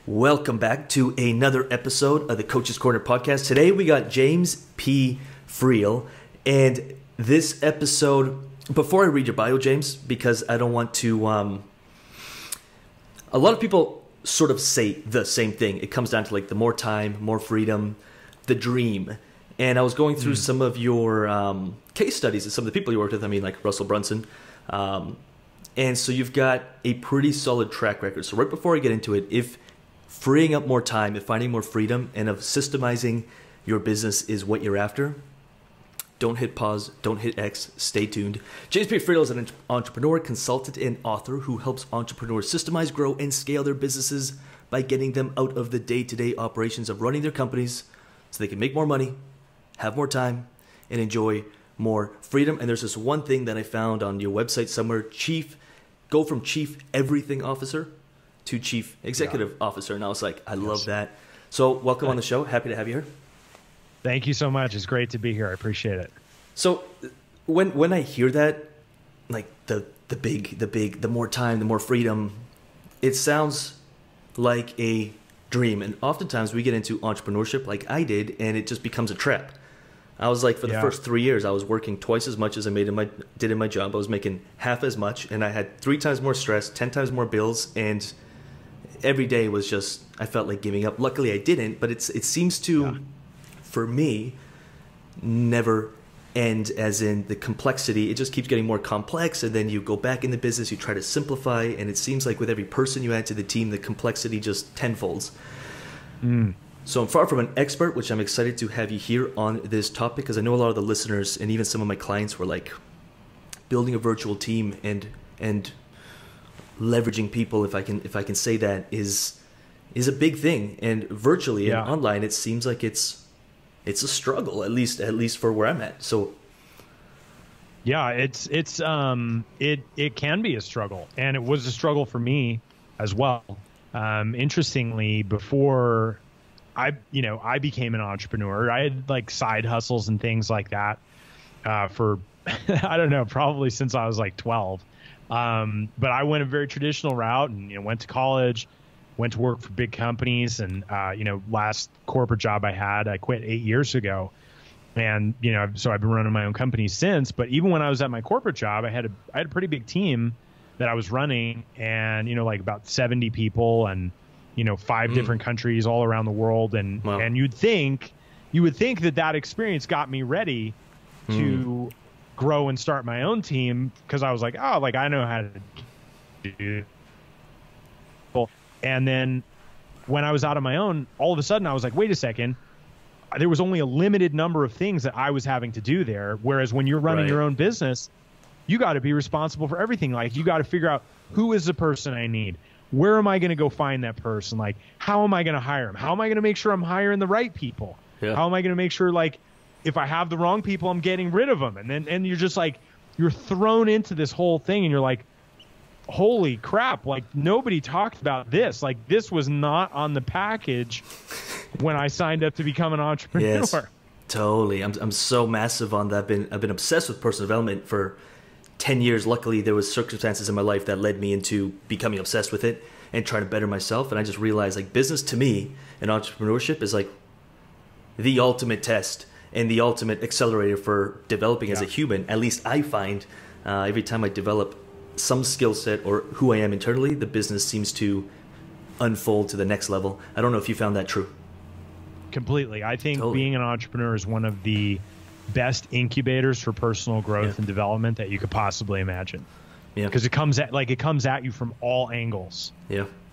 Welcome back to another episode of the Coach's Corner podcast. Today we got James P. Friel, and this episode, before I read your bio, James, because I don't want to, a lot of people sort of say the same thing. It comes down to like the more time, more freedom, the dream. And I was going through some of your case studies and some of the people you worked with, I mean like Russell Brunson. And so you've got a pretty solid track record. So right before I get into it, if freeing up more time, if finding more freedom, and of systemizing your business is what you're after, don't hit pause, don't hit X, stay tuned. James P. Friel is an entrepreneur, consultant, and author who helps entrepreneurs systemize, grow, and scale their businesses by getting them out of the day-to-day operations of running their companies so they can make more money, have more time, and enjoy more freedom. And there's this one thing that I found on your website somewhere, go from chief everything officer to chief executive officer. And I was like, I love that. So welcome on the show. Happy to have you here. Thank you so much. It's great to be here. I appreciate it. So when I hear that, like the more time, the more freedom, it sounds like a dream. And oftentimes we get into entrepreneurship like I did, and it just becomes a trap. I was like, for the first 3 years, I was working twice as much as I did in my job. I was making half as much, and I had 3 times more stress, 10 times more bills, and every day was just, I felt like giving up. Luckily, I didn't, but it seems to, for me, never end, as in the complexity. It just keeps getting more complex, and then you go back in the business, you try to simplify, and it seems like with every person you add to the team, the complexity just tenfolds. So I'm far from an expert, which I'm excited to have you here on this topic, because I know a lot of the listeners and even some of my clients were like, building a virtual team and leveraging people, if I can say that, is a big thing. And virtually and online, it seems like it's a struggle, at least for where I'm at. So yeah, it can be a struggle, and it was a struggle for me as well. Interestingly, before I became an entrepreneur, I had like side hustles and things like that for, I don't know, probably since I was like 12. But I went a very traditional route and, went to college, went to work for big companies. And, last corporate job I quit 8 years ago. And, so I've been running my own company since. But even when I was at my corporate job, I had a pretty big team that I was running, and, like about 70 people, and 5 different countries all around the world. And, and you would think that experience got me ready to grow and start my own team, because I was like, I know how to do it. And then when I was out on my own, all of a sudden I was like, wait a second, there was only a limited number of things that I was having to do there. Whereas when you're running your own business, you got to be responsible for everything. Like, you got to figure out, who is the person I need? Where am I going to go find that person? Like, how am I going to hire them? How am I going to make sure I'm hiring the right people? How am I going to make sure, like, if I have the wrong people, I'm getting rid of them? And you're just like, you're thrown into this whole thing, and you're like, holy crap, like, nobody talked about this. Like, this was not on the package when I signed up to become an entrepreneur. Yes, totally. I'm so massive on that. I've been obsessed with personal development for 10 years. Luckily, there was circumstances in my life that led me into becoming obsessed with it and trying to better myself. And I just realized, like, business to me and entrepreneurship is like the ultimate test and the ultimate accelerator for developing as a human. At least I find every time I develop some skill set or who I am internally, the business seems to unfold to the next level. I don't know if you found that true. Completely. I think being an entrepreneur is one of the best incubators for personal growth and development that you could possibly imagine. Because it comes at you from all angles.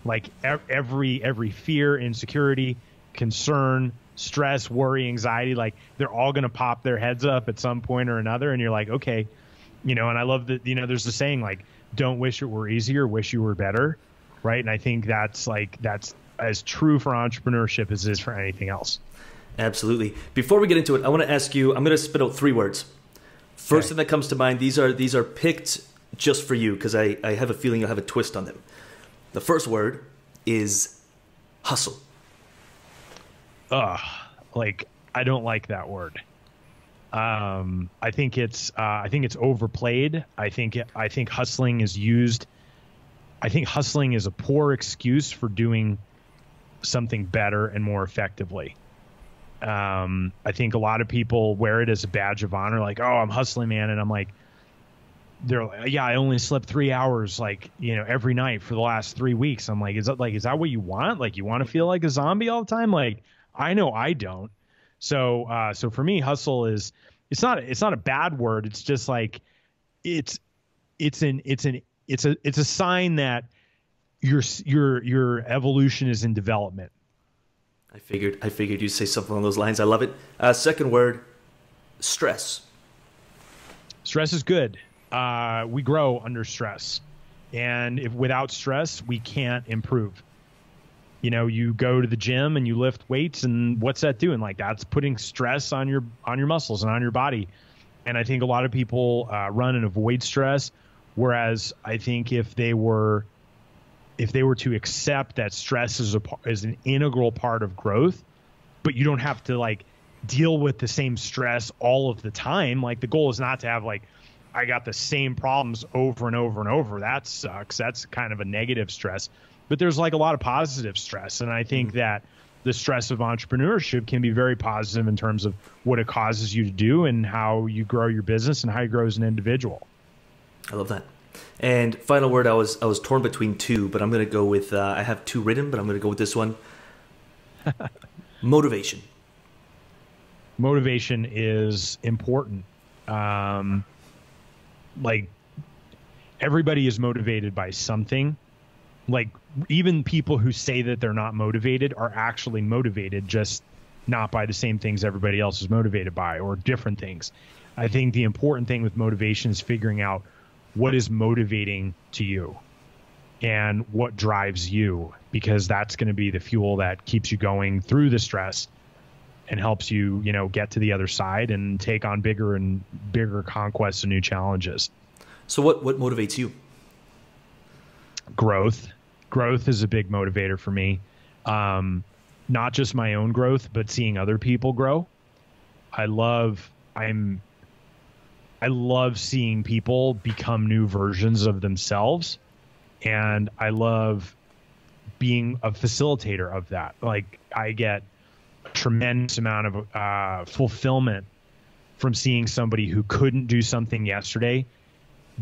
Like every fear, insecurity, concern, stress, worry, anxiety, like, they're all going to pop their heads up at some point or another. And you're like, okay, and I love that, there's the saying, like, don't wish it were easier, wish you were better. Right. And I think that's as true for entrepreneurship as it is for anything else. Absolutely. Before we get into it, I want to ask you, I'm going to spit out 3 words. First thing that comes to mind, these are picked just for you, because I have a feeling you'll have a twist on them. The first word is hustle. Like, I don't like that word. I think it's overplayed. I think hustling is used. I think hustling is a poor excuse for doing something better and more effectively. I think a lot of people wear it as a badge of honor, like, oh, I'm hustling, man. And I'm like, they're like, yeah, I only slept 3 hours, like, every night for the last 3 weeks. I'm like, is that what you want? Like, you want to feel like a zombie all the time? Like, I know I don't. So for me, hustle it's not a bad word. It's just like, it's a sign that your evolution is in development. I figured you'd say something along those lines. I love it. Second word, stress. Stress is good. We grow under stress, and if without stress, we can't improve. You go to the gym and you lift weights, and what's that doing? Like, that's putting stress on your muscles and on your body. And I think a lot of people run and avoid stress, whereas I think if they were to accept that stress is an integral part of growth, but you don't have to like deal with the same stress all of the time. Like, the goal is not to have like, I got the same problems over and over and over. That sucks. That's kind of a negative stress, but there's like a lot of positive stress. And I think that the stress of entrepreneurship can be very positive in terms of what it causes you to do and how you grow your business and how you grow as an individual. I love that. And final word, I was torn between two, but I'm going to go with, I have two written, but I'm going to go with this one. Motivation. Motivation is important. Like, everybody is motivated by something. Like, even people who say that they're not motivated are actually motivated, just not by the same things everybody else is motivated by, or different things. I think the important thing with motivation is figuring out what is motivating to you and what drives you, because that's going to be the fuel that keeps you going through the stress and helps you, get to the other side and take on bigger and bigger conquests and new challenges. So what motivates you? Growth. Growth is a big motivator for me. Not just my own growth, but seeing other people grow. I love seeing people become new versions of themselves, and I love being a facilitator of that. Like, I get a tremendous amount of fulfillment from seeing somebody who couldn't do something yesterday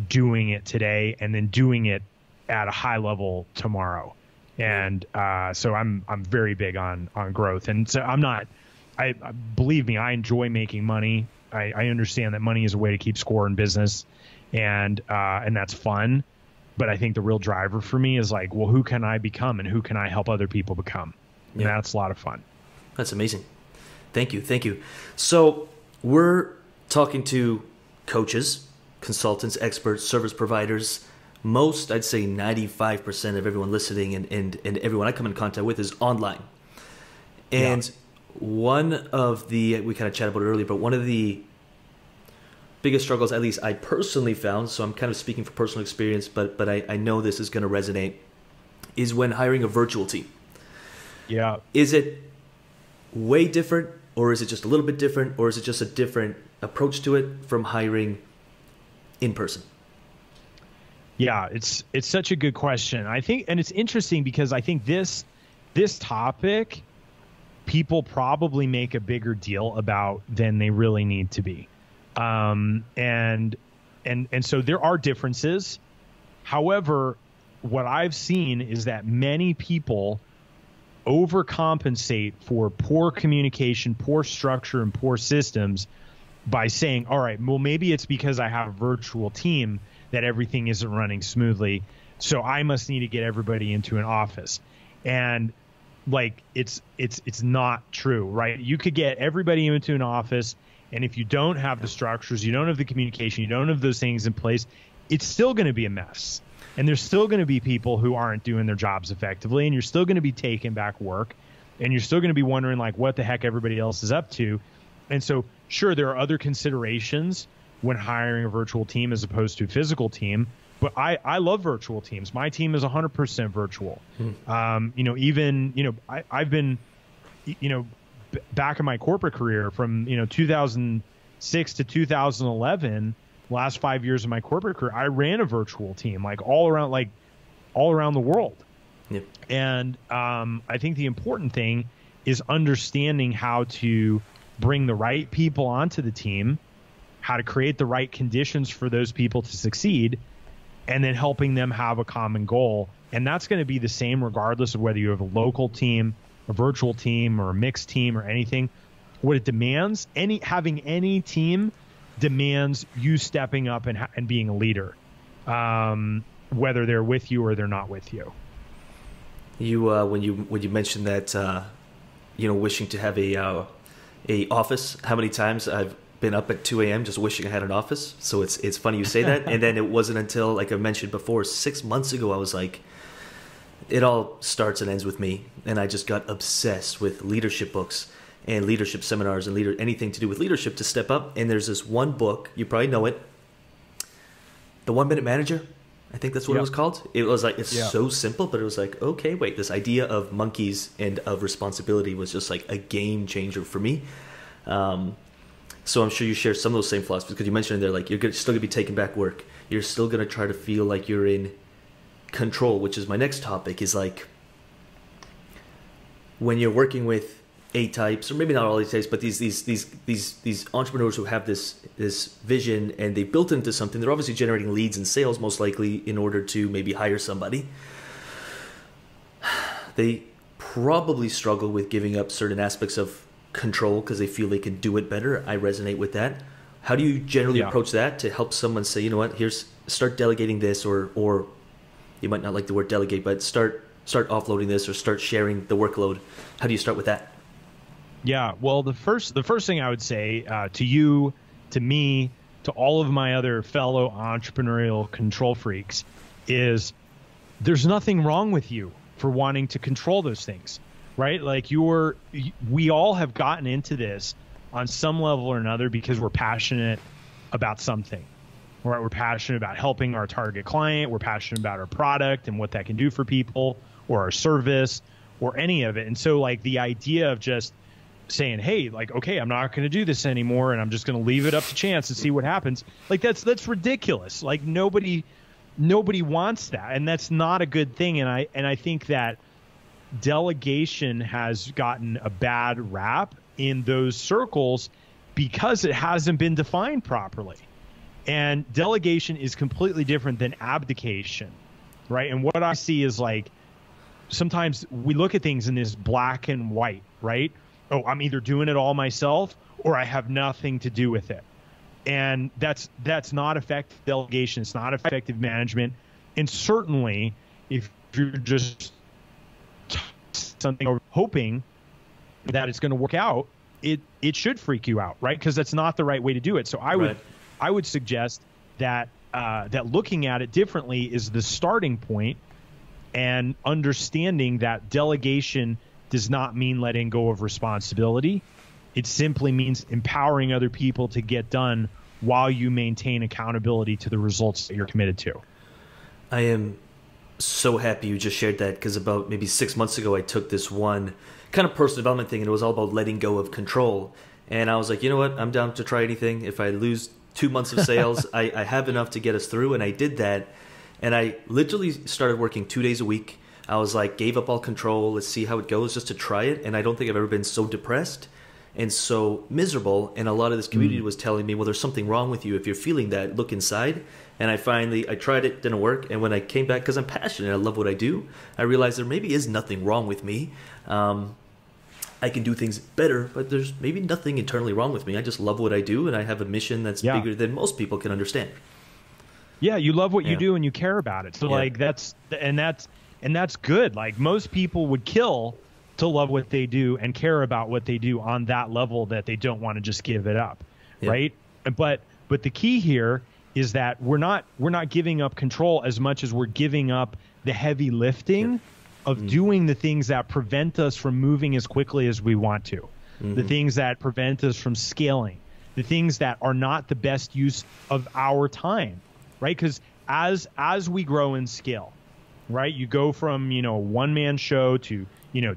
doing it today, and then doing it at a high level tomorrow. And so I'm very big on growth. And so I believe me, I enjoy making money. I understand that money is a way to keep score in business, and that's fun. But I think the real driver for me is like, well, who can I become and who can I help other people become? Yeah. And that's a lot of fun. That's amazing. Thank you. So we're talking to coaches, consultants, experts, service providers. Most, I'd say 95% of everyone listening and everyone I come in contact with is online. And one of the, we kind of chatted about it earlier, but one of the biggest struggles, at least I personally found, so I'm kind of speaking for personal experience, but I know this is going to resonate, is when hiring a virtual team. Yeah. Is it way different, or is it just a little bit different, or is it just a different approach to it from hiring in person? Yeah, it's such a good question. I think, and it's interesting because I think this topic people probably make a bigger deal about than they really need to be. And so there are differences. However, what I've seen is that many people overcompensate for poor communication, poor structure, and poor systems by saying, all right, well, maybe it's because I have a virtual team that everything isn't running smoothly, so I must need to get everybody into an office. And like, it's not true, right? You could get everybody into an office, and if you don't have the structures, you don't have the communication, you don't have those things in place, it's still going to be a mess. And there's still going to be people who aren't doing their jobs effectively, and you're still going to be taking back work, and you're still going to be wondering like what the heck everybody else is up to. And so, sure, there are other considerations when hiring a virtual team as opposed to a physical team. But I love virtual teams. My team is 100% virtual. I've been, back in my corporate career from, 2006 to 2011, last 5 years of my corporate career, I ran a virtual team, like all around the world. Yep. And I think the important thing is understanding how to bring the right people onto the team, how to create the right conditions for those people to succeed, and then helping them have a common goal. And that's going to be the same regardless of whether you have a local team, a virtual team, or a mixed team or anything. What it demands, having any team demands you stepping up and being a leader, whether they're with you or they're not with you. You when you mentioned that wishing to have a office, how many times I've been up at 2 a.m. just wishing I had an office. So it's funny you say that. And then it wasn't until, like I mentioned before, 6 months ago, I was like, it all starts and ends with me. And I just got obsessed with leadership books and leadership seminars and anything to do with leadership to step up. And there's this one book, you probably know it, The 1 Minute Manager. I think that's what it was called. It was like, it's so simple, but it was like, okay, wait, this idea of monkeys and of responsibility was just like a game changer for me. So I'm sure you share some of those same philosophies, because you mentioned in there, like, you're still going to be taking back work. You're still going to try to feel like you're in control, which is my next topic, is like when you're working with A-types, or maybe not all A-types, but these entrepreneurs who have this vision and they built into something. They're obviously generating leads and sales, most likely, in order to maybe hire somebody. They probably struggle with giving up certain aspects of control because they feel they can do it better. I resonate with that. How do you generally approach that to help someone say, you know what, start delegating this, or you might not like the word delegate, but start offloading this, or start sharing the workload? How do you start with that? Yeah, well, the first thing I would say to you, to me, to all of my other fellow entrepreneurial control freaks is there's nothing wrong with you for wanting to control those things, right? Like we all have gotten into this on some level or another because we're passionate about something, right? We're passionate about helping our target client. We're passionate about our product and what that can do for people, or our service, or any of it. And so, like, the idea of just saying, hey, like, okay, I'm not going to do this anymore, and I'm just going to leave it up to chance and see what happens. Like, that's ridiculous. Like, nobody wants that, and that's not a good thing. And I think that delegation has gotten a bad rap in those circles because it hasn't been defined properly. And delegation is completely different than abdication, right? And what I see is, like, sometimes we look at things in this black and white, right? Oh, I'm either doing it all myself or I have nothing to do with it. And that's not effective delegation. It's not effective management. And certainly, if you're just something or hoping that it's going to work out, it should freak you out, right? Because that's not the right way to do it. So I would suggest that that looking at it differently is the starting point, and understanding that delegation does not mean letting go of responsibility. It simply means empowering other people to get done while you maintain accountability to the results that you're committed to. I am so happy you just shared that, because about maybe 6 months ago, I took this one kind of personal development thing, and it was all about letting go of control. And I was like, you know what? I'm down to try anything. If I lose 2 months of sales, I have enough to get us through. And I did that. And I literally started working 2 days a week. I was like, gave up all control. Let's see how it goes, just to try it. And I don't think I've ever been so depressed and so miserable. And a lot of this community was telling me, well, there's something wrong with you. If you're feeling that, look inside. And I tried it, didn't work. And when I came back, because I'm passionate, I love what I do, I realized there maybe is nothing wrong with me. I can do things better, but there's maybe nothing internally wrong with me. I just love what I do, and I have a mission that's bigger than most people can understand. Yeah, you love what you do, and you care about it. So like that's good. Like, most people would kill to love what they do and care about what they do on that level, that they don't want to just give it up, right? But the key here is that we're not giving up control as much as we're giving up the heavy lifting of doing the things that prevent us from moving as quickly as we want to, the things that prevent us from scaling, the things that are not the best use of our time, right? Because as we grow and scale, right, you go from, a one-man show to,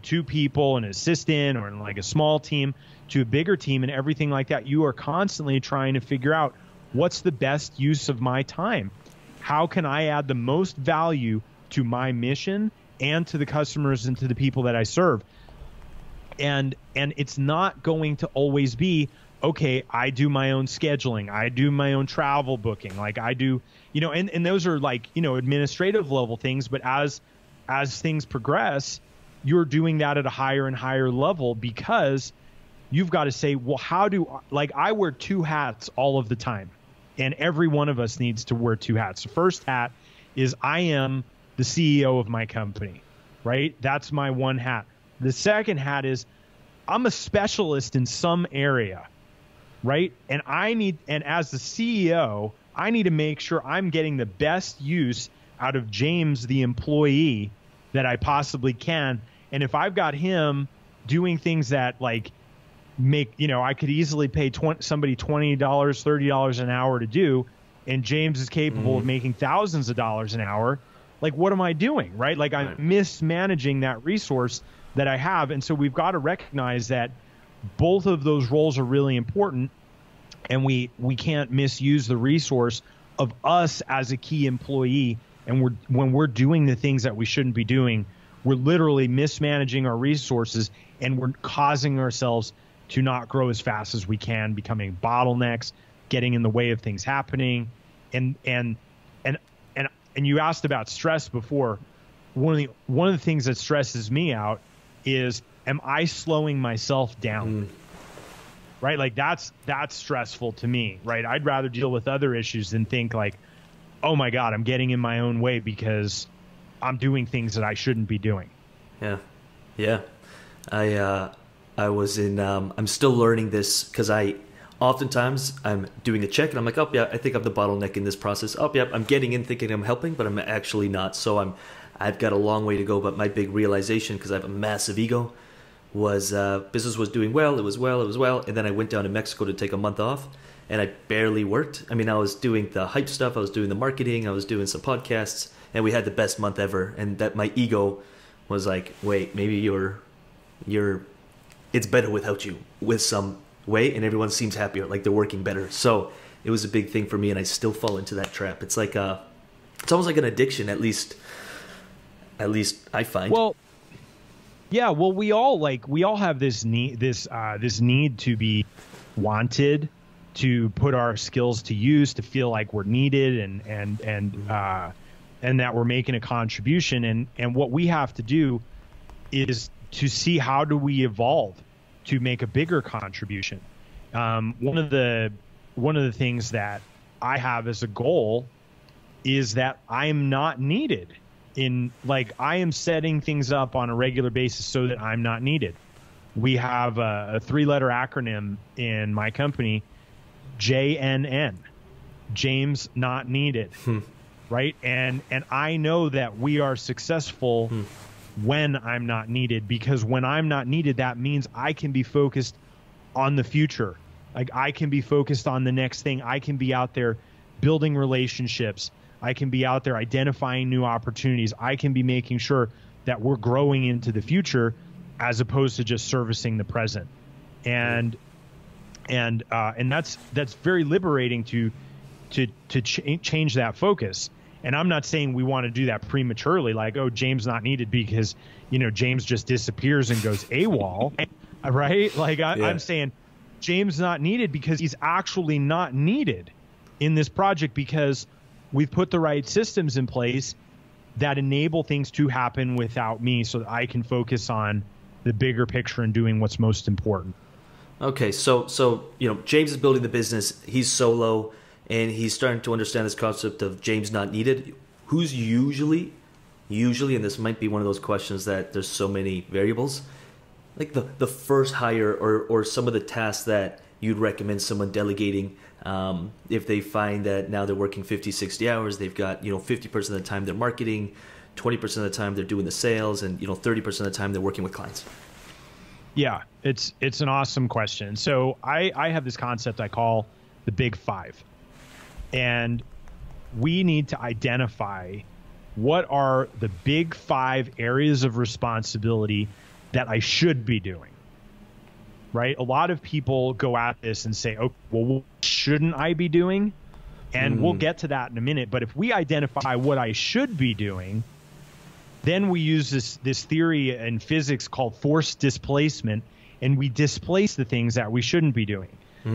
2 people, an assistant, or like a small team, to a bigger team and everything like that. You are constantly trying to figure out, what's the best use of my time? How can I add the most value to my mission and to the customers and to the people that I serve. And it's not going to always be, okay, I do my own scheduling, I do my own travel booking, like I do, and those are like, administrative level things. But as things progress, you're doing that at a higher and higher level, because you've got to say, well, I wear two hats all of the time, and every one of us needs to wear two hats. The first hat is I am the CEO of my company, right? That's my one hat. The second hat is I'm a specialist in some area, right? And as the CEO, I need to make sure I'm getting the best use out of James, the employee, that I possibly can. And if I've got him doing things that like make, I could easily pay somebody $20, $30 an hour to do, and James is capable of making thousands of dollars an hour, like what am I doing, right? Like I'm mismanaging that resource that I have. And so we've got to recognize that both of those roles are really important, and we can't misuse the resource of us as a key employee. And when we're doing the things that we shouldn't be doing, we're literally mismanaging our resources, and we're causing ourselves to not grow as fast as we can, becoming bottlenecks, getting in the way of things happening. And you asked about stress before. One of the things that stresses me out is, am I slowing myself down? Right? Like that's stressful to me, right? I'd rather deal with other issues than think like, oh my God, I'm getting in my own way because I'm doing things that I shouldn't be doing. Yeah. I was in, I'm still learning this, because oftentimes I'm doing a check and I'm like, oh yeah, I think I'm the bottleneck in this process. Oh yeah, I'm getting in thinking I'm helping, but I'm actually not. So I've got a long way to go. But my big realization, because I have a massive ego, was business was doing well. It was well. And then I went down to Mexico to take a month off, and I barely worked. I mean, I was doing the hype stuff. I was doing the marketing. I was doing some podcasts, and we had the best month ever. And that my ego was like, wait, maybe it's better without you, with some way, and everyone seems happier, like they're working better. So it was a big thing for me, and I still fall into that trap. It's like it's almost like an addiction, at least I find. Well, yeah, well, we all have this need to be wanted, to put our skills to use, to feel like we're needed, and that we're making a contribution. And what we have to do is to see, how do we evolve to make a bigger contribution. One of the things that I have as a goal is that I'm not needed I am setting things up on a regular basis so that I'm not needed. We have a 3-letter acronym in my company, JNN, James Not Needed, right? And I know that we are successful when I'm not needed, because when I'm not needed, that means I can be focused on the future. Like I can be focused on the next thing. I can be out there building relationships. I can be out there identifying new opportunities. I can be making sure that we're growing into the future, as opposed to just servicing the present. And that's very liberating to change that focus. And I'm not saying we want to do that prematurely, like, oh, James not needed because, James just disappears and goes AWOL, right? Like I'm saying James not needed because he's actually not needed in this project, because we've put the right systems in place that enable things to happen without me, so that I can focus on the bigger picture and doing what's most important. Okay, so James is building the business. He's solo, and he's starting to understand this concept of James not needed. Who's usually, and this might be one of those questions that there's so many variables, like the first hire or some of the tasks that you'd recommend someone delegating if they find that now they're working 50, 60 hours, they've got 50% of the time they're marketing, 20% of the time they're doing the sales, and 30% of the time they're working with clients. Yeah, it's an awesome question. So I have this concept I call the Big Five. And we need to identify what are the big 5 areas of responsibility that I should be doing, right? A lot of people go at this and say, oh, well, what shouldn't I be doing? And we'll get to that in a minute. But if we identify what I should be doing, Then we use this theory in physics called force displacement, and we displace the things that we shouldn't be doing.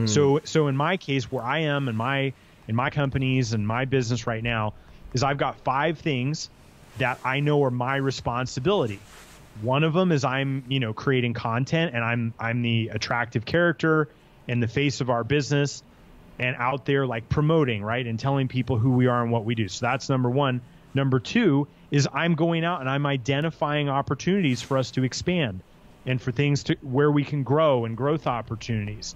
So in my case, where I am in my companies and my business right now, is I've got 5 things that I know are my responsibility. One of them is I'm creating content, and I'm the attractive character and the face of our business, and out there like promoting, right, and telling people who we are and what we do. So that's number 1. Number 2 is I'm going out and I'm identifying opportunities for us to expand and for things to where we can grow and growth opportunities,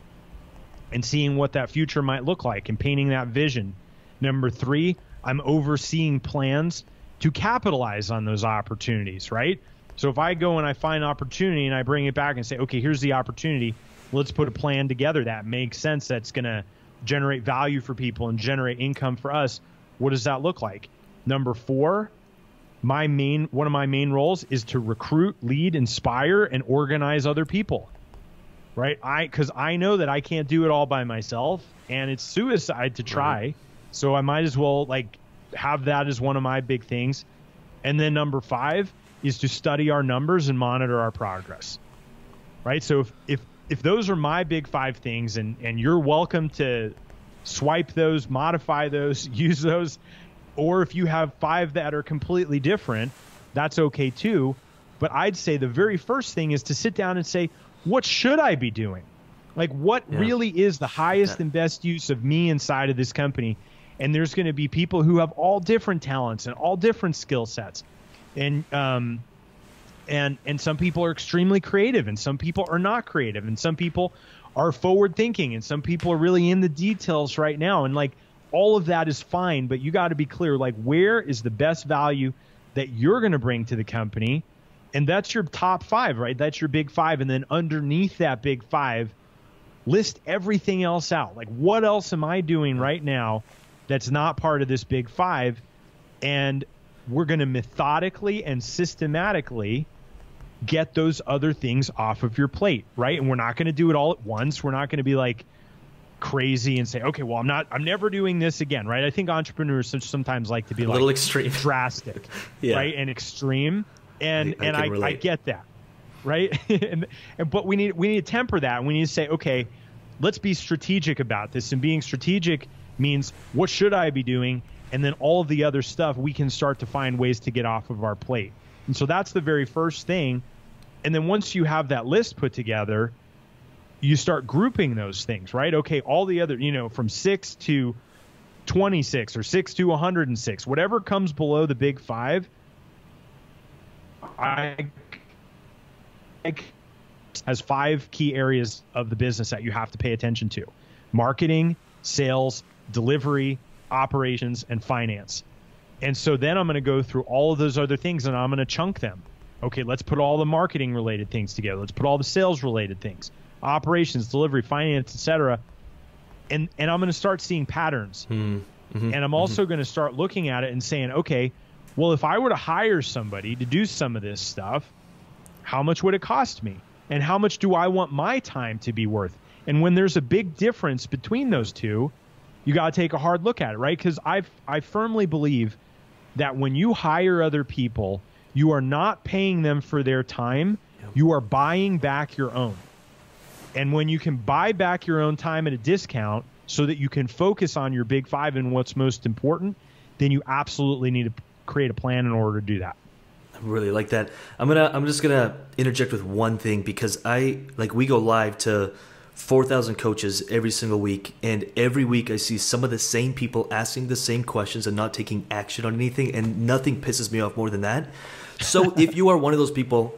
and seeing what that future might look like and painting that vision. Number 3, I'm overseeing plans to capitalize on those opportunities, right? So if I go and I find opportunity and I bring it back and say, okay, here's the opportunity, let's put a plan together that makes sense, that's going to generate value for people and generate income for us. What does that look like? Number 4, one of my main roles is to recruit, lead, inspire, and organize other people, right? Because I know that I can't do it all by myself, and it's suicide to try. Right. So I might as well have that as one of my big things. And then number 5 is to study our numbers and monitor our progress, right? So if those are my big 5 things, and you're welcome to swipe those, modify those, use those, or if you have 5 that are completely different, that's okay too. But I'd say the very first thing is to sit down and say, what should I be doing? Like, what really is the highest and best use of me inside of this company? And there's going to be people who have all different talents and all different skill sets. And some people are extremely creative, and some people are not creative, and some people are forward thinking, and some people are really in the details right now. And all of that is fine, but you got to be clear, where is the best value that you're going to bring to the company? And that's your top 5, right? That's your big 5. And then underneath that big 5, list everything else out. What else am I doing right now that's not part of this big 5? And we're going to methodically and systematically get those other things off of your plate, right? And we're not going to do it all at once. We're not going to be crazy and say, okay, well, I'm never doing this again, right? I think entrepreneurs sometimes like to be a little extreme, drastic, right? And extreme. And I get that, right? But we need to temper that. We need to say, okay, let's be strategic about this. And being strategic means, what should I be doing? And then all of the other stuff, we can start to find ways to get off of our plate. And so that's the very first thing. And then once you have that list put together, you start grouping those things, right? Okay, all the other, from 6 to 26 or 6 to 106, whatever comes below the big 5, has 5 key areas of the business that you have to pay attention to: marketing, sales, delivery, operations, and finance. And so then I'm going to go through all of those other things, and I'm going to chunk them. Okay, let's put all the marketing related things together. Let's put all the sales related things, operations, delivery, finance, etc. And I'm going to start seeing patterns. And I'm also going to start looking at it and saying, okay, well, if I were to hire somebody to do some of this stuff, how much would it cost me? And how much do I want my time to be worth? And when there's a big difference between those two, you got to take a hard look at it, right? Because I firmly believe that when you hire other people, you are not paying them for their time. You are buying back your own. And when you can buy back your own time at a discount so that you can focus on your big 5 and what's most important, then you absolutely need to create a plan in order to do that. I really like that. I'm just gonna interject with one thing, because we go live to 4,000 coaches every single week, and every week I see some of the same people asking the same questions and not taking action on anything, and nothing pisses me off more than that. So if you are one of those people,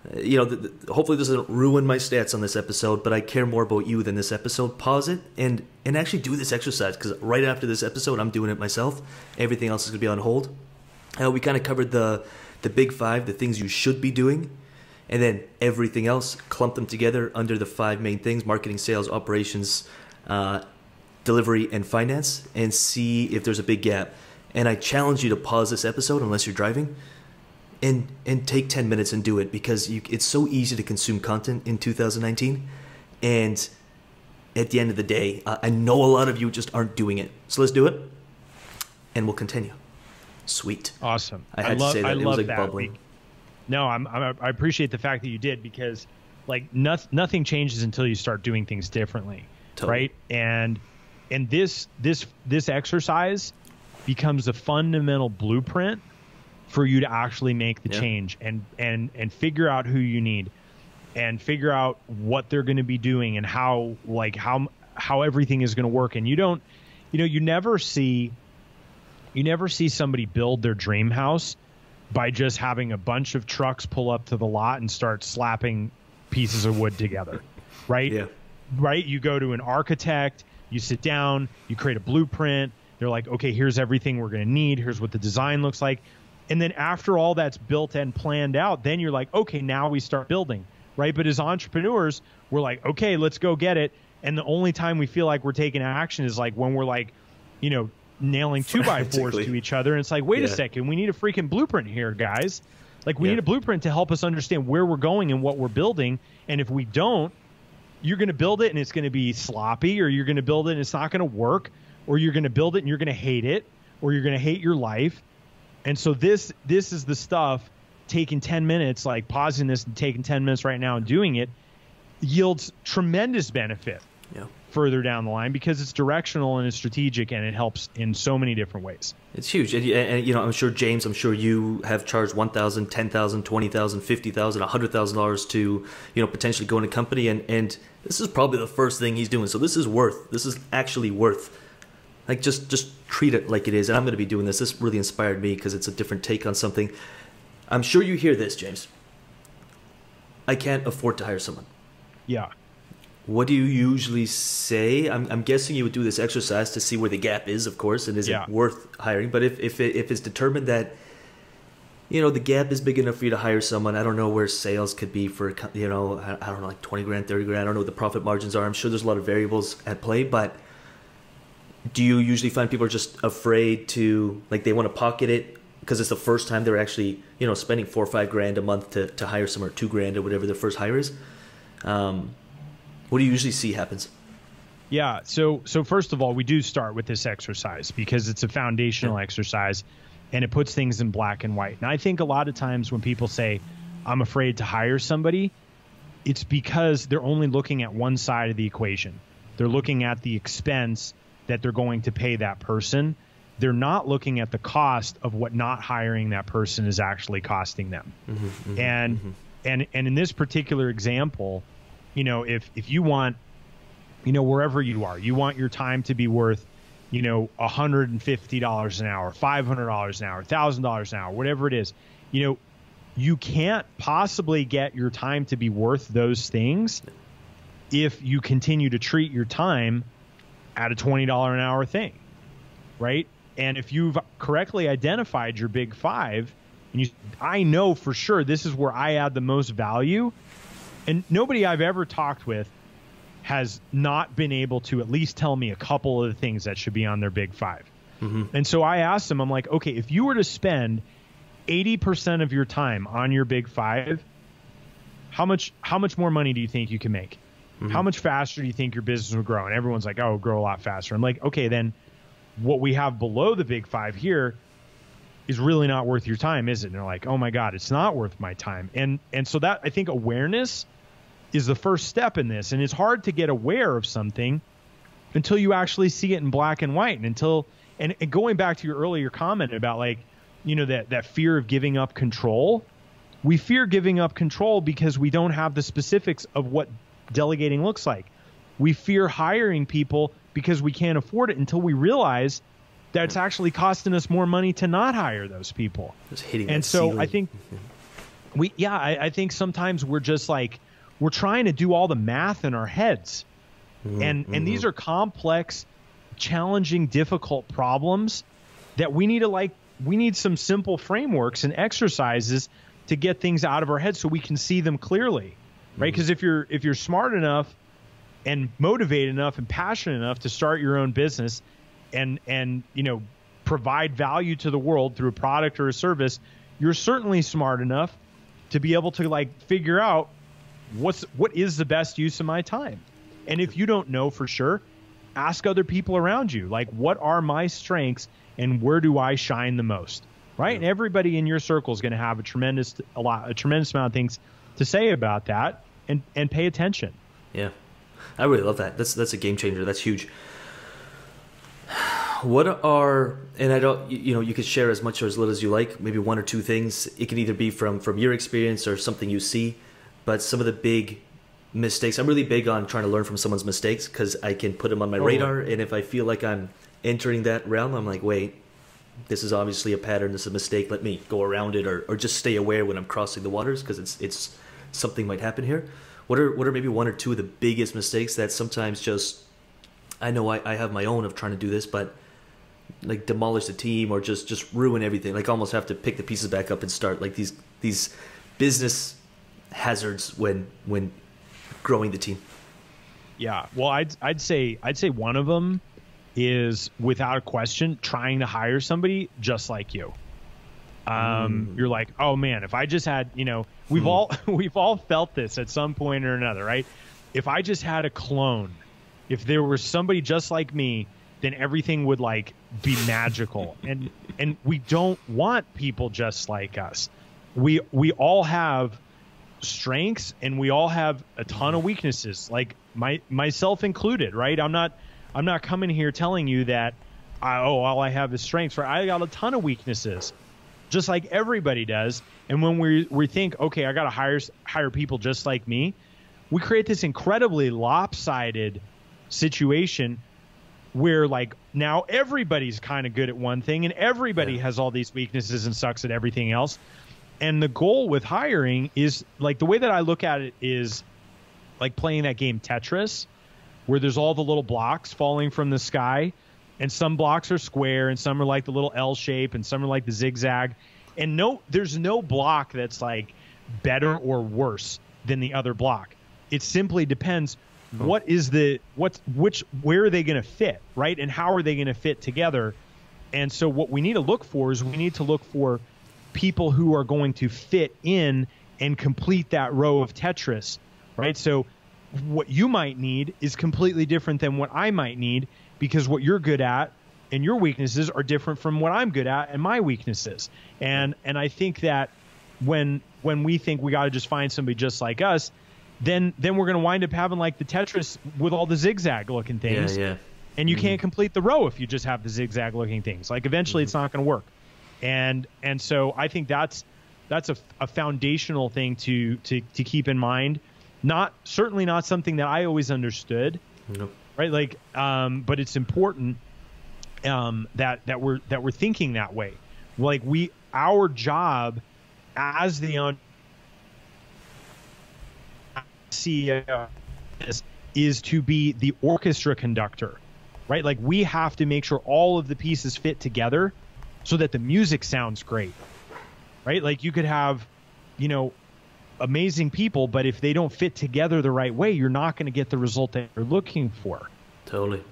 hopefully this doesn't ruin my stats on this episode, but I care more about you than this episode. Pause it and actually do this exercise, because right after this episode, I'm doing it myself. Everything else is going to be on hold. We kind of covered the big 5, the things you should be doing, and then everything else, clump them together under the 5 main things: marketing, sales, operations, delivery, and finance, and see if there's a big gap. And I challenge you to pause this episode, unless you're driving, and take 10 minutes and do it, because it's so easy to consume content in 2019. And at the end of the day, I know a lot of you just aren't doing it. So let's do it, and we'll continue. Sweet. Awesome. I had to say that. I it was love like that. bubbling. No, I appreciate the fact that you did, because like nothing changes until you start doing things differently, right? And this exercise becomes a fundamental blueprint for you to actually make the change and figure out who you need and figure out what they're going to be doing and how everything is going to work. And you never see somebody build their dream house by just having a bunch of trucks pull up to the lot and start slapping pieces of wood together, right? Yeah. Right? You go to an architect, you sit down, you create a blueprint. They're like, okay, here's everything we're going to need. Here's what the design looks like. And then after all that's built and planned out, then you're like, okay, now we start building, right? But as entrepreneurs, we're like, okay, let's go get it. And the only time we feel like we're taking action is like when we're like, nailing 2x4s to each other. And it's like, wait a second, we need a freaking blueprint here, guys. Like we need a blueprint to help us understand where we're going and what we're building. And if we don't, you're going to build it and it's going to be sloppy, or you're going to build it and it's not going to work, or you're going to build it and you're going to hate it, or you're going to hate your life. And so this is the stuff, taking 10 minutes, like pausing this and taking 10 minutes right now and doing it, yields tremendous benefit further down the line, because it's directional and it's strategic and it helps in so many different ways. It's huge. And I'm sure, James, you have charged $1,000, $10,000, $20,000, $50,000, $100,000 to, potentially go in a company. And this is probably the first thing he's doing. So this is actually worth, like, just treat it like it is. And I'm going to be doing this. This really inspired me because it's a different take on something. I'm sure you hear this, James. I can't afford to hire someone. Yeah. What do you usually say? I'm guessing you would do this exercise to see where the gap is, of course, and is it worth hiring? But if it's determined that, the gap is big enough for you to hire someone, I don't know where sales could be for, I don't know, like 20 grand, 30 grand. I don't know what the profit margins are. I'm sure there's a lot of variables at play, but do you usually find people are just afraid to, like, they want to pocket it because it's the first time they're actually, spending $4 or $5 grand a month to hire someone, or $2 grand or whatever their first hire is? What do you usually see happens? Yeah. So first of all, we do start with this exercise because it's a foundational exercise and it puts things in black and white. And I think a lot of times when people say, I'm afraid to hire somebody, it's because they're only looking at one side of the equation. They're looking at the expense that they're going to pay that person. They're not looking at the cost of what not hiring that person is actually costing them. And in this particular example, if you want, wherever you are, you want your time to be worth, $150 an hour, $500 an hour, $1,000 an hour, whatever it is, you can't possibly get your time to be worth those things if you continue to treat your time at a $20 an hour thing, right? And if you've correctly identified your big five, and I know for sure this is where I add the most value. And nobody I've ever talked with has not been able to at least tell me a couple of the things that should be on their big five. And so I asked them, I'm like, okay, if you were to spend 80% of your time on your big five, how much more money do you think you can make? How much faster do you think your business will grow? And everyone's like, oh, it'll grow a lot faster. I'm like, okay, then what we have below the big five here is really not worth your time, is it? And they're like, oh my God, it's not worth my time. And so that, I think awareness is the first step in this. And it's hard to get aware of something until you actually see it in black and white. And going back to your earlier comment about, like, that fear of giving up control, we fear giving up control because we don't have the specifics of what delegating looks like. We fear hiring people because we can't afford it until we realize that it's actually costing us more money to not hire those people. Just hitting and that so ceiling. I think I think sometimes we're just like, we're trying to do all the math in our heads. And these are complex, challenging, difficult problems that we need some simple frameworks and exercises to get things out of our heads so we can see them clearly, right? Because if you're smart enough and motivated enough and passionate enough to start your own business and provide value to the world through a product or a service, you're certainly smart enough to be able to, like, figure out what is the best use of my time. And if you don't know for sure, ask other people around you, like, what are my strengths and where do I shine the most? right? And everybody in your circle is going to have a tremendous amount of things to say about that, and pay attention. Yeah, I really love that. That's a game changer. That's huge. What are, and I don't, you could share as much or as little as you like, maybe one or two things. It can either be from your experience or something you see, but some of the big mistakes. I'm really big on trying to learn from someone's mistakes because I can put them on my radar, and if I feel like I'm entering that realm, I'm like, wait, this is obviously a pattern, this is a mistake, let me go around it, or just stay aware when I'm crossing the waters because it's something might happen here. What are maybe one or two of the biggest mistakes that sometimes just, I know I have my own of trying to do this, but like demolish the team or just ruin everything, like almost have to pick the pieces back up and start, like these business hazards when growing the team? Yeah, well, I'd say one of them is, without a question, trying to hire somebody just like you. You're like, oh man, if I just had, we've all felt this at some point or another, right? If I just had a clone, if there was somebody just like me, then everything would like be magical. And we don't want people just like us. We all have strengths and we all have a ton of weaknesses, like myself included, right? I'm not coming here telling you that all I have is strengths, right? I got a ton of weaknesses, just like everybody does. And when we think, okay, I got to hire people just like me, we create this incredibly lopsided situation where like now everybody's kind of good at one thing and everybody has all these weaknesses and sucks at everything else. And the goal with hiring is, like, the way that I look at it is like playing that game Tetris, where there's all the little blocks falling from the sky, and some blocks are square and some are like the little L shape and some are like the zigzag. And there's no block that's like better or worse than the other block. It simply depends where are they going to fit, right? And how are they going to fit together? And so what we need to look for is people who are going to fit in and complete that row of Tetris, right? So what you might need is completely different than what I might need, because what you're good at and your weaknesses are different from what I'm good at and my weaknesses. And I think that when we think we got to just find somebody just like us, then we're going to wind up having like the Tetris with all the zigzag looking things. Yeah. And you can't complete the row if you just have the zigzag looking things. Like eventually it's not going to work. And so I think that's a foundational thing to keep in mind. Certainly not something that I always understood. Nope. Right? Like, but it's important that we're thinking that way. Like our job as the CEO is to be the orchestra conductor, right? Like we have to make sure all of the pieces fit together so that the music sounds great, right? Like you could have, amazing people, but if they don't fit together the right way, you're not going to get the result that you're looking for. Totally.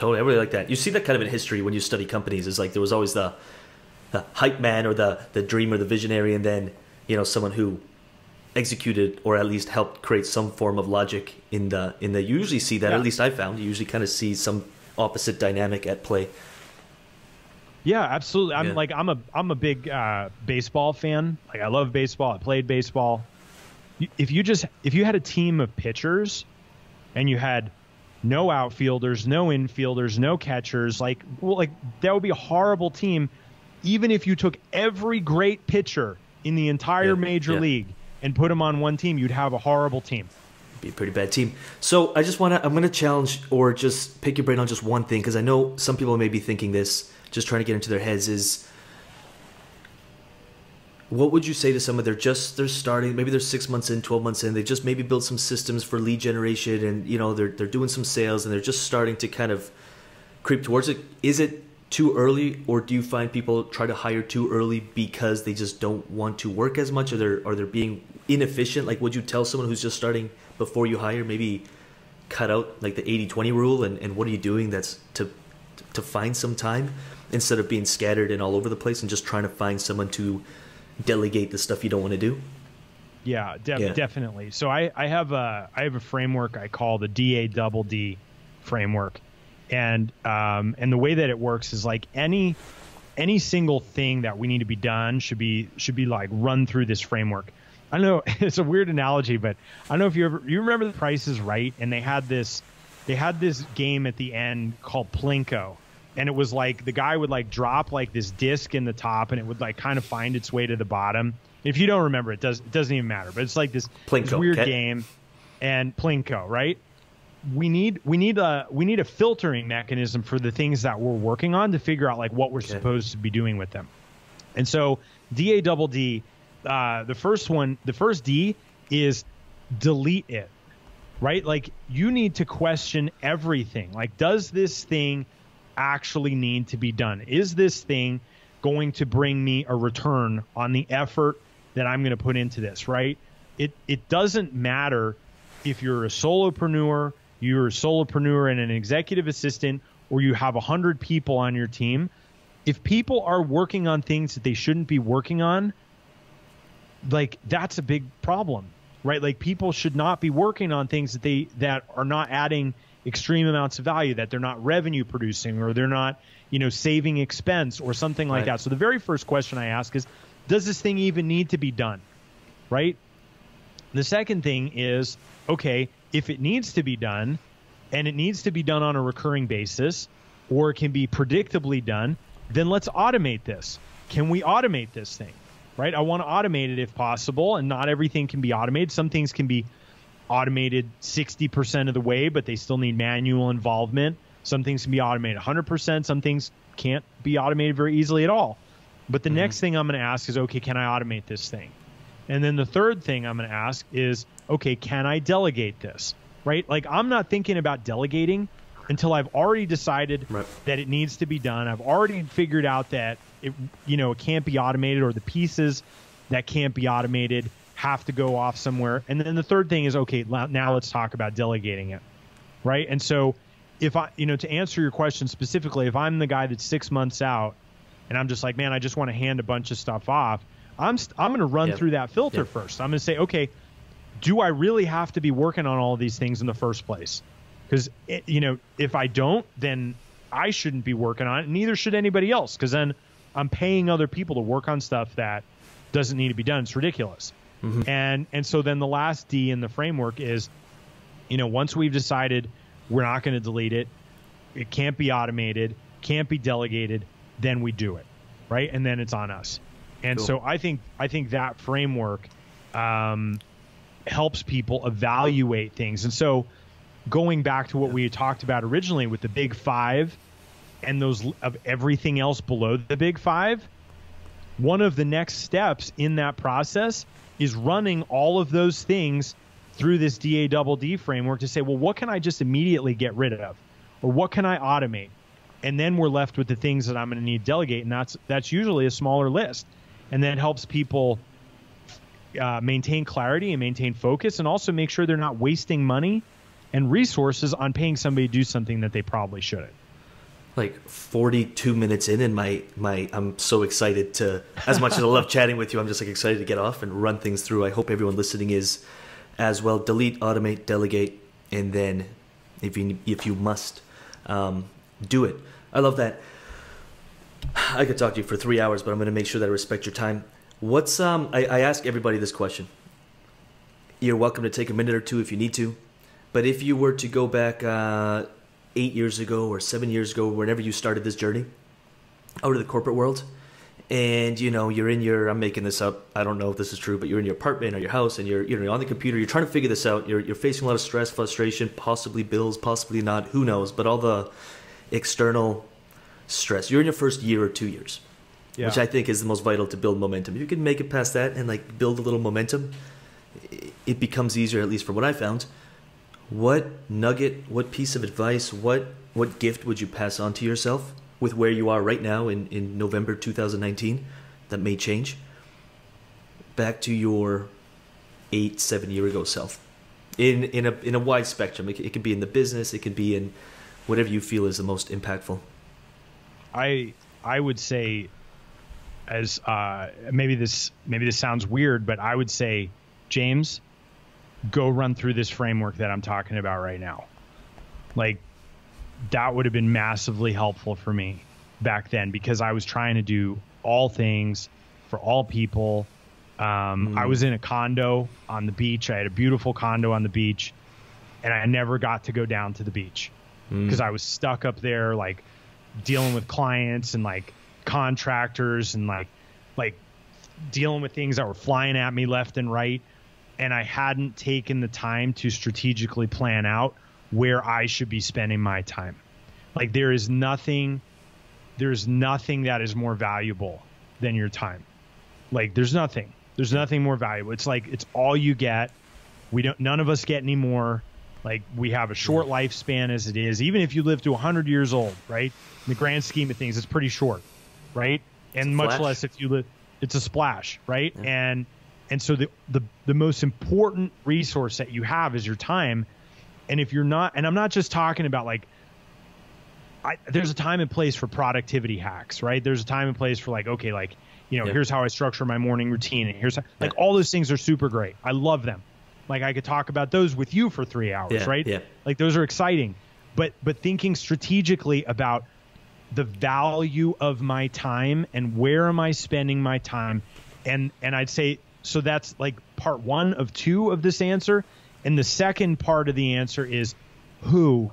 I really like that. You see that kind of in history when you study companies. Is like there was always the hype man or the dreamer, the visionary, and then someone who executed or at least helped create some form of logic in the you usually see that, at least I found, you usually kind of see some opposite dynamic at play. Yeah, absolutely. I'm a big baseball fan. Like I love baseball. I played baseball. If you had a team of pitchers and you had no outfielders, no infielders, no catchers, that would be a horrible team. Even if you took every great pitcher in the entire major league and put them on one team, you'd have a horrible team. It'd be a pretty bad team. So I'm going to challenge or just pick your brain on just one thing, because I know some people may be thinking this, just trying to get into their heads, is what would you say to someone, they're starting, maybe they're 6 months in, 12 months in, they just maybe built some systems for lead generation and, they're doing some sales and they're just starting to kind of creep towards it. Is it too early, or do you find people try to hire too early because they just don't want to work as much, or they're being inefficient? Like, would you tell someone who's just starting before you hire, maybe cut out like the 80-20 rule, and what are you doing that's to find some time instead of being scattered and all over the place and just trying to find someone to delegate the stuff you don't want to do? Yeah, definitely. So I have a framework I call the DADD framework. And the way that it works is like any any single thing that we need to be done should be like run through this framework. I don't know, it's a weird analogy, but I don't know if you remember The Price is Right, and they had this game at the end called Plinko, and it was like the guy would like drop like this disc in the top, and it would like kind of find its way to the bottom. If you don't remember, it doesn't even matter. But it's like this weird game, and Plinko, right? We need a filtering mechanism for the things that we're working on to figure out like what we're supposed to be doing with them. And so DADD, the first D is delete it, right? Like you need to question everything. Like, does this thing actually need to be done? Is this thing going to bring me a return on the effort that I'm going to put into this, right? It doesn't matter if you're a solopreneur, and an executive assistant, or you have 100 people on your team. If people are working on things that they shouldn't be working on, like that's a big problem, right? Like people should not be working on things that are not adding extreme amounts of value, that they're not revenue producing, or they're not, saving expense or something like that. So the very first question I ask is, does this thing even need to be done, right? The second thing is, okay, if it needs to be done, and it needs to be done on a recurring basis, or it can be predictably done, then let's automate this. Can we automate this thing, right? I want to automate it if possible, and not everything can be automated. Some things can be automated 60% of the way, but they still need manual involvement. Some things can be automated 100%. Some things can't be automated very easily at all. But the next thing I'm going to ask is, okay, can I automate this thing? And then the third thing I'm going to ask is, okay, can I delegate this, right? Like I'm not thinking about delegating until I've already decided that it needs to be done. I've already figured out that it can't be automated, or the pieces that can't be automated have to go off somewhere. And then the third thing is, okay, now let's talk about delegating it, right? And so if I, to answer your question specifically, if I'm the guy that's 6 months out and I'm just like, man, I just want to hand a bunch of stuff off, I'm going to run through that filter first. I'm going to say, okay, do I really have to be working on all of these things in the first place? Because, if I don't, then I shouldn't be working on it. And neither should anybody else, because then I'm paying other people to work on stuff that doesn't need to be done. It's ridiculous. And so then the last D in the framework is, once we've decided we're not going to delete it, it can't be automated, can't be delegated, then we do it, right? And then it's on us. And so I think that framework helps people evaluate things. And so going back to what we had talked about originally with the big five and those of everything else below the big five, one of the next steps in that process is running all of those things through this DADD framework to say, well, what can I just immediately get rid of? Or what can I automate? And then we're left with the things that I'm going to need to delegate. And that's usually a smaller list. And that helps people maintain clarity and maintain focus, and also make sure they're not wasting money and resources on paying somebody to do something that they probably shouldn't. Like 42 minutes in, and I'm so excited to, as much as I love chatting with you, I'm just like excited to get off and run things through. I hope everyone listening is as well. Delete, automate, delegate, and then if you must, do it. I love that. I could talk to you for 3 hours, but I'm going to make sure that I respect your time. What's I ask everybody this question. You're welcome to take a minute or two if you need to, but if you were to go back 8 years ago or 7 years ago, whenever you started this journey out of the corporate world, and you're in your, I'm making this up, I don't know if this is true, but you're in your apartment or your house, and you're on the computer, you're trying to figure this out, you're facing a lot of stress, frustration, possibly bills, possibly not, who knows, but all the external stress. You're in your first year or 2 years, which I think is the most vital to build momentum. If you can make it past that and like build a little momentum, it becomes easier, at least from what I found. What nugget, what piece of advice, what gift would you pass on to yourself with where you are right now in November 2019 that may change back to your 7 year ago self in a wide spectrum? It could be in the business, it could be in whatever you feel is the most impactful. I would say, as maybe this sounds weird, but I would say, James, go run through this framework that I'm talking about right now. Like, that would have been massively helpful for me. back then because I was trying to do all things for all people. I was in a condo on the beach. I had a beautiful condo on the beach, and I never got to go down to the beach because I was stuck up there, like dealing with clients and like contractors and like dealing with things that were flying at me left and right. And I hadn't taken the time to strategically plan out where I should be spending my time. Like there's nothing that is more valuable than your time. Like there's nothing more valuable. It's like, it's all you get. None of us get any more. Like we have a short lifespan as it is. Even if you live to 100 years old, right? In the grand scheme of things, it's pretty short, right? And much less if you live, it's a splash, right? Yeah. And so the most important resource that you have is your time. And if you're not, and I'm not just talking about like, there's a time and place for productivity hacks, right? There's a time and place for like, okay, like, here's how I structure my morning routine. And here's how, like all those things are super great. I love them. Like I could talk about those with you for 3 hours, right? Yeah. Like those are exciting, but thinking strategically about the value of my time and where am I spending my time? And I'd say, so that's like part 1 of 2 of this answer. And the second part of the answer is who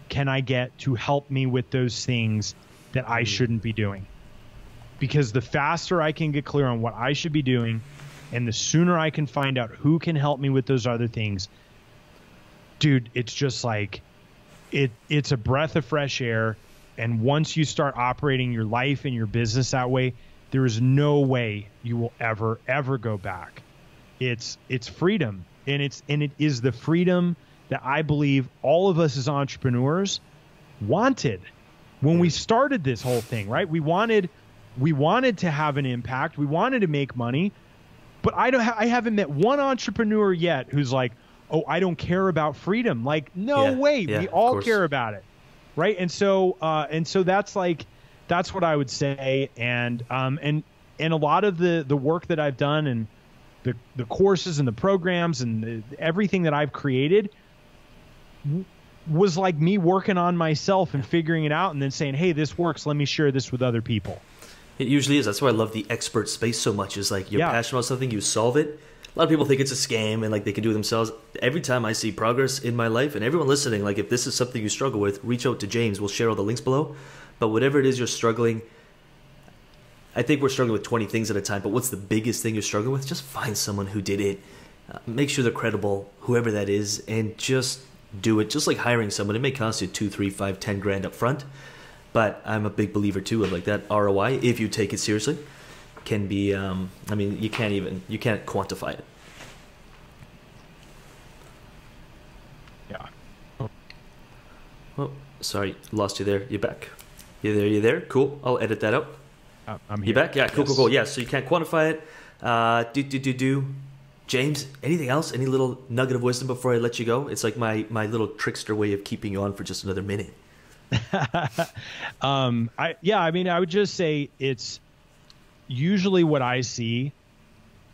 can I get to help me with those things that I shouldn't be doing? Because the faster I can get clear on what I should be doing and the sooner I can find out who can help me with those other things, dude, it's just like, it's a breath of fresh air. And once you start operating your life and your business that way, there is no way you will ever go back. It's freedom. And it is the freedom that I believe all of us as entrepreneurs wanted when we started this whole thing, right? We wanted to have an impact. We wanted to make money, but I haven't met one entrepreneur yet who's like, oh, I don't care about freedom. Like, no way. We all care about it. Right. And so that's what I would say. And a lot of the work that I've done and the courses and the programs and everything that I've created was like me working on myself and figuring it out and then saying, hey, this works. Let me share this with other people. It usually is. That's why I love the expert space so much, is like you're passionate about something, you solve it. A lot of people think it's a scam and like they can do it themselves. Every time I see progress in my life, and everyone listening, like if this is something you struggle with, reach out to James. We'll share all the links below. But whatever it is you're struggling, I think we're struggling with 20 things at a time, but what's the biggest thing you're struggling with? Just find someone who did it. Make sure they're credible, whoever that is, and just do it. Just like hiring someone, it may cost you 2, 3, 5, 10 grand up front. But I'm a big believer too of like that ROI, if you take it seriously, can be, I mean, you can't quantify it. Yeah. Oh, sorry, lost you there. You're back. You there? Cool. I'll edit that out. I'm here. You back? Yeah, cool. Yeah, so you can't quantify it. James, anything else? Any little nugget of wisdom before I let you go? It's like my little trickster way of keeping you on for just another minute. I would just say it's usually what I see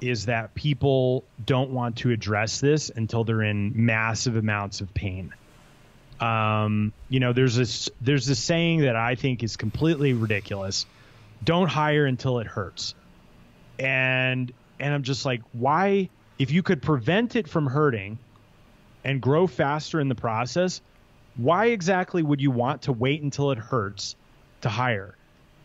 is that people don't want to address this until they're in massive amounts of pain. There's this saying that I think is completely ridiculous. Don't hire until it hurts. And I'm just like, why, if you could prevent it from hurting and grow faster in the process, why exactly would you want to wait until it hurts to hire?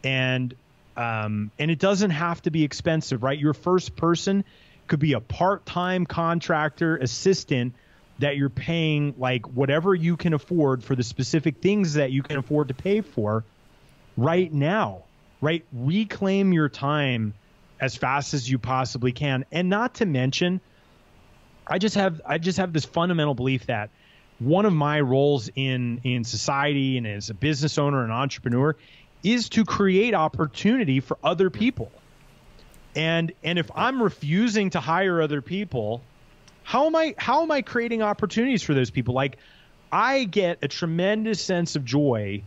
And it doesn't have to be expensive, right? Your first person could be a part-time contractor assistant that you're paying like whatever you can afford for the specific things that you can afford to pay for right now, right? Reclaim your time as fast as you possibly can. And not to mention, I just have this fundamental belief that one of my roles in society and as a business owner and entrepreneur is to create opportunity for other people. And if I'm refusing to hire other people, how am I creating opportunities for those people? Like, I get a tremendous sense of joy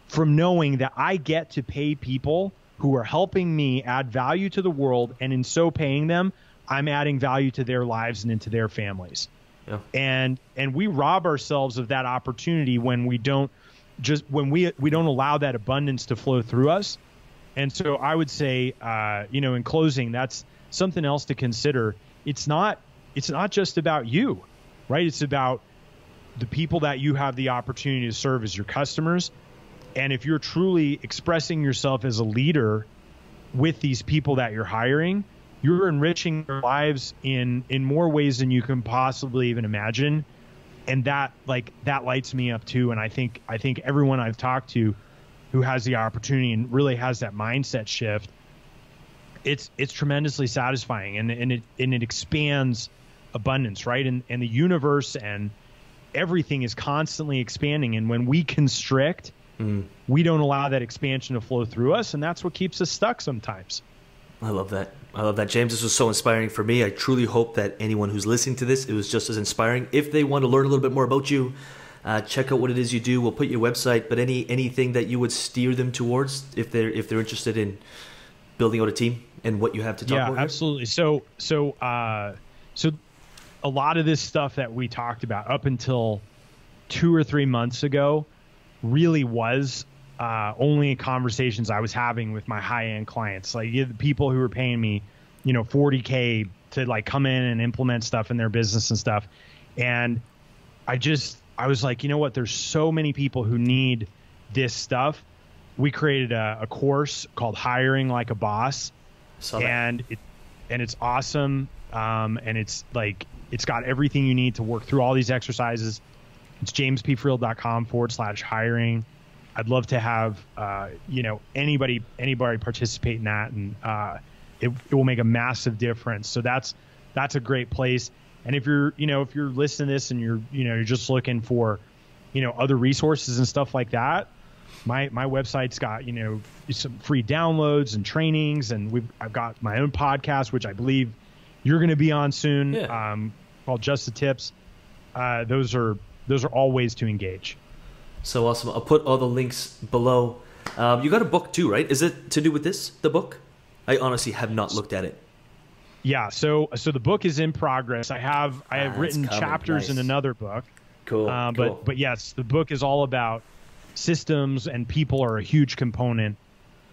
from knowing that I get to pay people who are helping me add value to the world, and in so paying them, I'm adding value to their lives and into their families. Yeah. And we rob ourselves of that opportunity when we don't just when we don't allow that abundance to flow through us. And so I would say, in closing, that's something else to consider. It's not just about you, right? It's about the people that you have the opportunity to serve as your customers. And if you're truly expressing yourself as a leader with these people that you're hiring, you're enriching their lives in more ways than you can possibly even imagine. And that lights me up too. And I think everyone I've talked to who has the opportunity and really has that mindset shift, it's tremendously satisfying, and it expands abundance, right? And the universe and everything is constantly expanding. And when we constrict, we don't allow that expansion to flow through us, and that's what keeps us stuck sometimes. I love that. James, this was so inspiring for me. I truly hope that anyone who's listening to this, it was just as inspiring. If they want to learn a little bit more about you, check out what it is you do. We'll put your website, but anything that you would steer them towards if they're interested in building out a team and what you have to talk about. Yeah, absolutely. So a lot of this stuff that we talked about up until 2 or 3 months ago really was only conversations I was having with my high-end clients, like the people who were paying me, $40K to like come in and implement stuff in their business and stuff. And I was like, you know what? There's so many people who need this stuff. We created a course called Hiring Like a Boss, and it's awesome. And it's got everything you need to work through all these exercises. It's jamespfriel.com/hiring. I'd love to have, anybody participate in that, and it will make a massive difference. So that's a great place. And if you're listening to this and you're just looking for, other resources and stuff like that, my website's got, some free downloads and trainings, and I've got my own podcast, which I believe you're going to be on soon, called Just the Tips. Those are all ways to engage. So awesome. I'll put all the links below. You got a book too, right? Is it to do with this, the book? I honestly have not looked at it. Yeah, so the book is in progress. I have written chapters in another book. Cool. But yes, the book is all about systems, and people are a huge component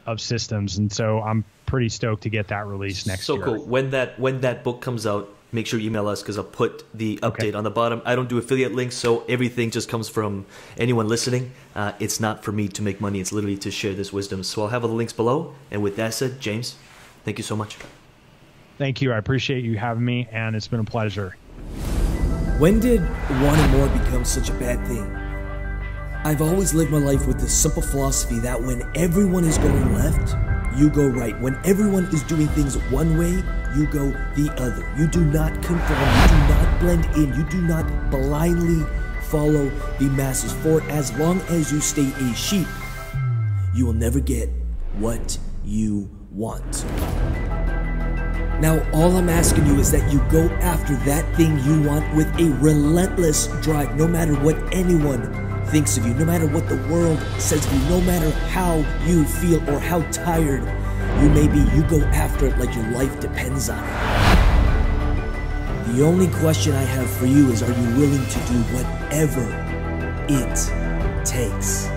of systems, and so I'm pretty stoked to get that released next year. So cool. When that book comes out, make sure you email us, because I'll put the update on the bottom. I don't do affiliate links, so everything just comes from anyone listening. It's not for me to make money. It's literally to share this wisdom. So I'll have all the links below. And with that said, James, thank you so much. Thank you. I appreciate you having me, and it's been a pleasure. When did wanting more become such a bad thing? I've always lived my life with this simple philosophy that when everyone is going left, you go right. When everyone is doing things one way, you go the other. You do not conform. You do not blend in. You do not blindly follow the masses. For as long as you stay a sheep, you will never get what you want. Now, all I'm asking you is that you go after that thing you want with a relentless drive, no matter what anyone thinks of you, no matter what the world says of you, no matter how you feel or how tired you may be, you go after it like your life depends on it. The only question I have for you is, are you willing to do whatever it takes?